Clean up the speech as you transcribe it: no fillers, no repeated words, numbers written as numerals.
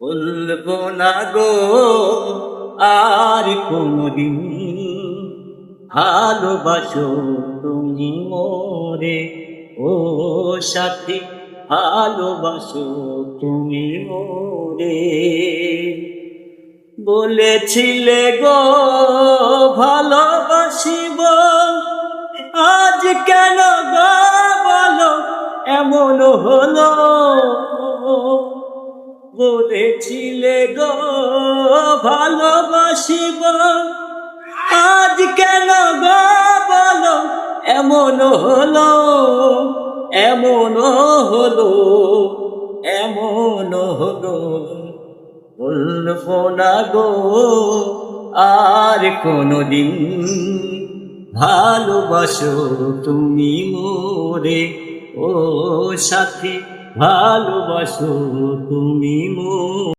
বলবো না গো আর কোনদিন, ভালোবাসো তুমি মোরে। ও সাথী, ভালোবাসো তুমি মোরে। বলেছিলে গো ভালোবাসিব, আজ কেন গো বলো এমন হলো। বলেছিলে গো ভালোবাসিব, আজ কেন গো বলো এমন হলো। এমন হলো, এমন হলো। বলবো না গো আর কোনদিন, ভালোবাসো তুমি মোরে। ও সাথী, ভালোবাসো তুমি মোরে।